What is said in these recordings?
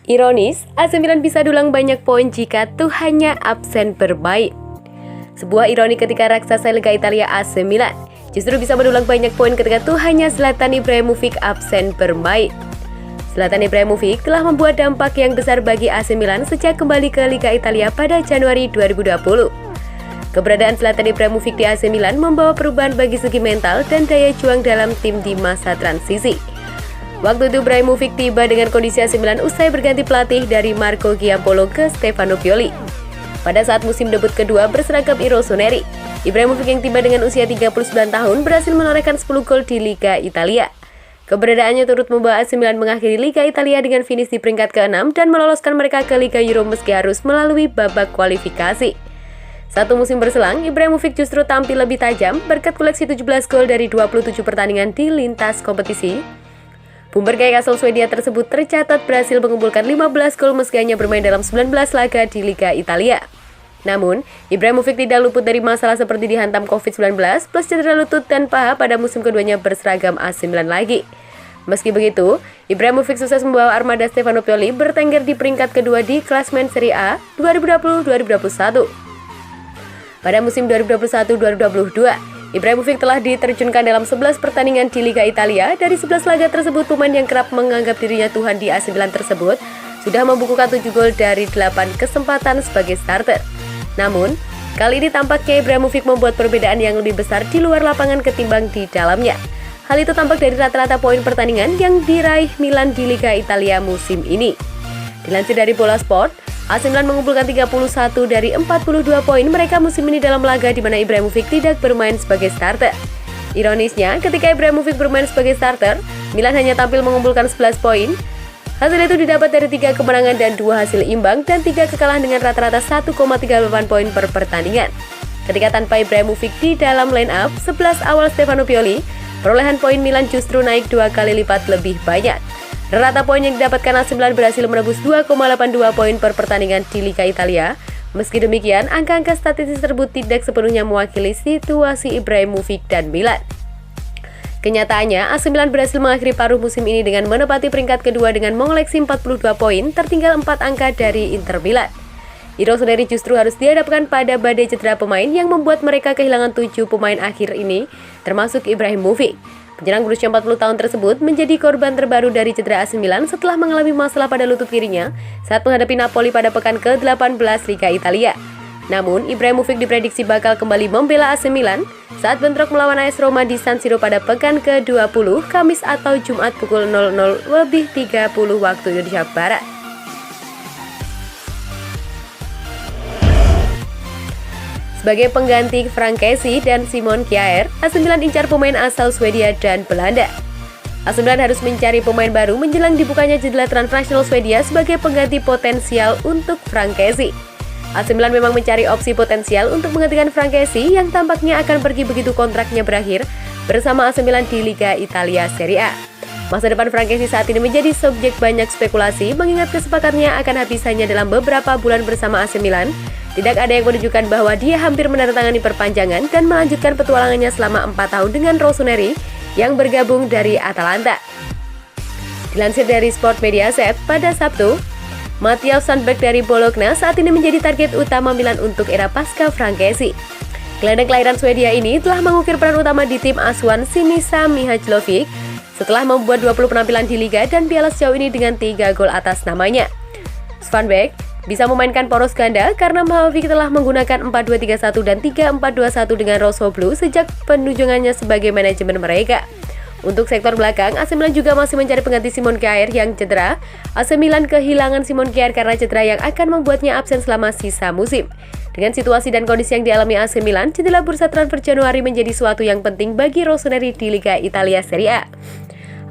Ironis, AC Milan bisa dulang banyak poin jika Tuhannya absen bermain. Sebuah ironi ketika raksasa Liga Italia AC Milan justru bisa mendulang banyak poin ketika Tuhannya Zlatan Ibrahimovic absen bermain. Zlatan Ibrahimovic telah membuat dampak yang besar bagi AC Milan sejak kembali ke Liga Italia pada Januari 2020. Keberadaan Zlatan Ibrahimovic di AC Milan membawa perubahan bagi segi mental dan daya juang dalam tim di masa transisi. Waktu itu Ibrahimovic tiba dengan kondisi AC Milan usai berganti pelatih dari Marco Giampolo ke Stefano Pioli. Pada saat musim debut kedua berseragam Rossoneri, Ibrahimovic yang tiba dengan usia 39 tahun berhasil menorehkan 10 gol di Liga Italia. Keberadaannya turut membawa AC Milan mengakhiri Liga Italia dengan finish di peringkat ke-6 dan meloloskan mereka ke Liga Euro meski harus melalui babak kualifikasi. Satu musim berselang, Ibrahimovic justru tampil lebih tajam berkat koleksi 17 gol dari 27 pertandingan di lintas kompetisi. Boomer gaya asal Swedia tersebut tercatat berhasil mengumpulkan 15 gol meski hanya bermain dalam 19 laga di Liga Italia. Namun, Ibrahimovic tidak luput dari masalah seperti dihantam COVID-19 plus cedera lutut dan paha pada musim keduanya berseragam AC Milan lagi. Meski begitu, Ibrahimovic sukses membawa armada Stefano Pioli bertengger di peringkat kedua di klasemen Serie A 2020-2021. Pada musim 2021-2022, Ibrahimovic telah diterjunkan dalam 11 pertandingan di Liga Italia. Dari 11 laga tersebut, pemain yang kerap menganggap dirinya Tuhan di AC Milan tersebut sudah membukukan 7 gol dari 8 kesempatan sebagai starter. Namun, kali ini tampaknya Ibrahimovic membuat perbedaan yang lebih besar di luar lapangan ketimbang di dalamnya. Hal itu tampak dari rata-rata poin pertandingan yang diraih Milan di Liga Italia musim ini. Dilansir dari Bola Sport, AC Milan mengumpulkan 31 dari 42 poin mereka musim ini dalam laga di mana Ibrahimovic tidak bermain sebagai starter. Ironisnya, ketika Ibrahimovic bermain sebagai starter, Milan hanya tampil mengumpulkan 11 poin. Hasil itu didapat dari 3 kemenangan dan 2 hasil imbang dan 3 kekalahan dengan rata-rata 1,38 poin per pertandingan. Ketika tanpa Ibrahimovic di dalam line-up 11 awal Stefano Pioli, perolehan poin Milan justru naik 2 kali lipat lebih banyak. Rata poin yang didapatkan AC Milan berhasil menembus 2,82 poin per pertandingan di Liga Italia. Meski demikian, angka-angka statistik tersebut tidak sepenuhnya mewakili situasi Ibrahimovic dan Milan. Kenyataannya, AC Milan berhasil mengakhiri paruh musim ini dengan menempati peringkat kedua dengan mengoleksi 42 poin, tertinggal 4 angka dari Inter Milan. Rossoneri justru harus dihadapkan pada badai cedera pemain yang membuat mereka kehilangan 7 pemain akhir ini, termasuk Ibrahimovic. Penyerang berusia 40 tahun tersebut menjadi korban terbaru dari cedera AC Milan setelah mengalami masalah pada lutut kirinya saat menghadapi Napoli pada pekan ke-18 Liga Italia. Namun, Ibrahimovic diprediksi bakal kembali membela AC Milan saat bentrok melawan AS Roma di San Siro pada pekan ke-20 Kamis atau Jumat pukul 00.30 waktu Indonesia Barat. Sebagai pengganti Frank Kessie dan Simon Kjaer, AC Milan incar pemain asal Swedia dan Belanda. AC Milan harus mencari pemain baru menjelang dibukanya jendela transnasional Swedia sebagai pengganti potensial untuk Frank Kessie. AC Milan memang mencari opsi potensial untuk menggantikan Frank Kessie yang tampaknya akan pergi begitu kontraknya berakhir bersama AC Milan di Liga Italia Serie A. Masa depan Frank Kessie saat ini menjadi subjek banyak spekulasi mengingat kesepakatannya akan habis hanya dalam beberapa bulan bersama AC Milan. Tidak ada yang menunjukkan bahwa dia hampir menandatangani perpanjangan dan melanjutkan petualangannya selama 4 tahun dengan Rossoneri yang bergabung dari Atalanta. Dilansir dari Sport Mediaset pada Sabtu, Matthias Sandberg dari Bologna saat ini menjadi target utama Milan untuk era pasca Frank Kessie. Gelandang kelahiran Swedia ini telah mengukir peran utama di tim asuhan Sinisa Mihajlovic setelah membuat 20 penampilan di Liga dan Piala sejauh ini dengan 3 gol atas namanya. Sandberg bisa memainkan poros ganda karena Mihajlovic telah menggunakan 4-2-3-1 dan 3-4-2-1 dengan Rosso Blue sejak penunjukannya sebagai manajemen mereka. Untuk sektor belakang, AC Milan juga masih mencari pengganti Simon Kjaer yang cedera. AC Milan kehilangan Simon Kjaer karena cedera yang akan membuatnya absen selama sisa musim. Dengan situasi dan kondisi yang dialami AC Milan, jendela bursa transfer Januari menjadi suatu yang penting bagi Rossoneri di Liga Italia Serie A.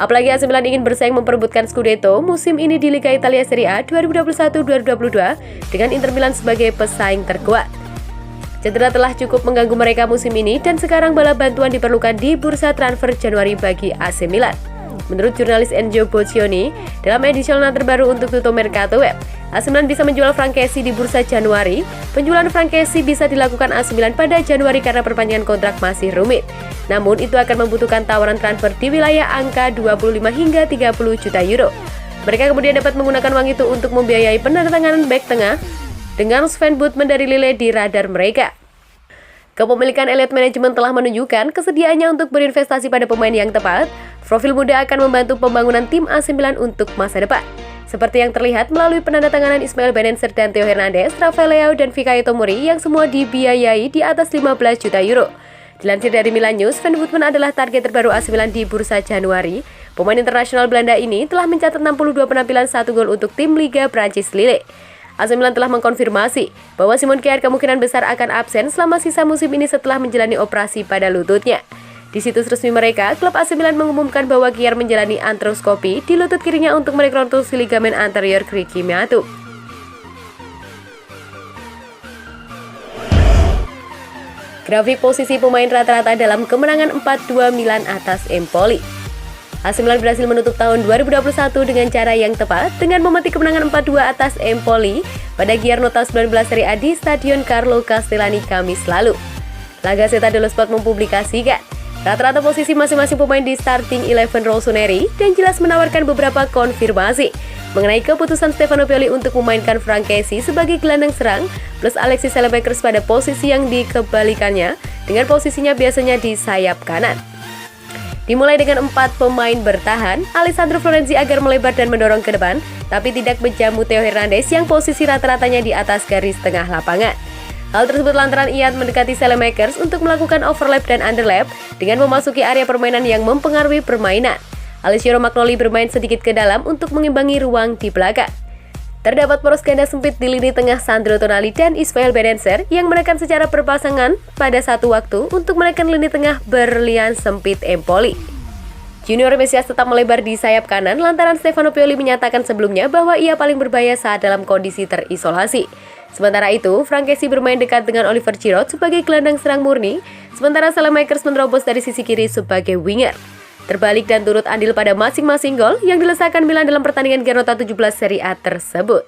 Apalagi AC Milan ingin bersaing memperebutkan Scudetto musim ini di Liga Italia Serie A 2021-2022 dengan Inter Milan sebagai pesaing terkuat. Cedera telah cukup mengganggu mereka musim ini dan sekarang bala bantuan diperlukan di bursa transfer Januari bagi AC Milan. Menurut jurnalis Enzo Boccioni, dalam edisional terbaru untuk Tutto Mercato Web, AC Milan bisa menjual Frank Kessie di bursa Januari. Penjualan Frank Kessie bisa dilakukan AC Milan pada Januari karena perpanjangan kontrak masih rumit. Namun itu akan membutuhkan tawaran transfer di wilayah angka 25 hingga 30 juta euro. Mereka kemudian dapat menggunakan uang itu untuk membiayai penandatanganan bek tengah dengan Sven Botman dari Lille di radar mereka. Kepemilikan Elliott Management telah menunjukkan kesediaannya untuk berinvestasi pada pemain yang tepat. Profil muda akan membantu pembangunan tim AC Milan untuk masa depan. Seperti yang terlihat melalui penandatanganan Ismail Bennacer dan Theo Hernandez, Rafael Leao dan Fikayo Tomori yang semua dibiayai di atas 15 juta euro. Dilansir dari Milan News, Sven Botman adalah target terbaru AC Milan di bursa Januari. Pemain internasional Belanda ini telah mencatat 62 penampilan 1 gol untuk tim Liga Prancis Lille. AC Milan telah mengkonfirmasi bahwa Simon Kjaer kemungkinan besar akan absen selama sisa musim ini setelah menjalani operasi pada lututnya. Di situs resmi mereka, klub AC Milan mengumumkan bahwa Kjaer menjalani artroskopi di lutut kirinya untuk merekonstruksi ligamen anterior kriki meatu. Grafik posisi pemain rata-rata dalam kemenangan 4-2 Milan atas Empoli. AC Milan berhasil menutup tahun 2021 dengan cara yang tepat dengan memetik kemenangan 4-2 atas Empoli pada Giornata 19 Serie A di Stadion Carlo Castellani Kamis lalu. La Gazzetta dello Sport mempublikasikan rata-rata posisi masing-masing pemain di starting 11 Rossoneri dan jelas menawarkan beberapa konfirmasi mengenai keputusan Stefano Pioli untuk memainkan Franck Kessie sebagai gelandang serang plus Alexis Saelemaekers pada posisi yang dikebalikannya dengan posisinya biasanya di sayap kanan. Dimulai dengan 4 pemain bertahan, Alessandro Florenzi agar melebar dan mendorong ke depan, tapi tidak menjamu Theo Hernandez yang posisi rata-ratanya di atas garis tengah lapangan. Hal tersebut lantaran ia mendekati Saelemaekers untuk melakukan overlap dan underlap dengan memasuki area permainan yang mempengaruhi permainan. Alessandro Magnoli bermain sedikit ke dalam untuk mengimbangi ruang di belakang. Terdapat poros ganda sempit di lini tengah Sandro Tonali dan Ismail Bennacer yang menekan secara berpasangan pada satu waktu untuk menekan lini tengah berlian sempit Empoli. Junior Mesias tetap melebar di sayap kanan lantaran Stefano Pioli menyatakan sebelumnya bahwa ia paling berbahaya saat dalam kondisi terisolasi. Sementara itu, Franck Kessie bermain dekat dengan Oliver Giroud sebagai gelandang serang murni, sementara Saelemaekers menerobos dari sisi kiri sebagai winger. Terbalik dan turut andil pada masing-masing gol yang dilesakan Milan dalam pertandingan Giornata 17 Serie A tersebut.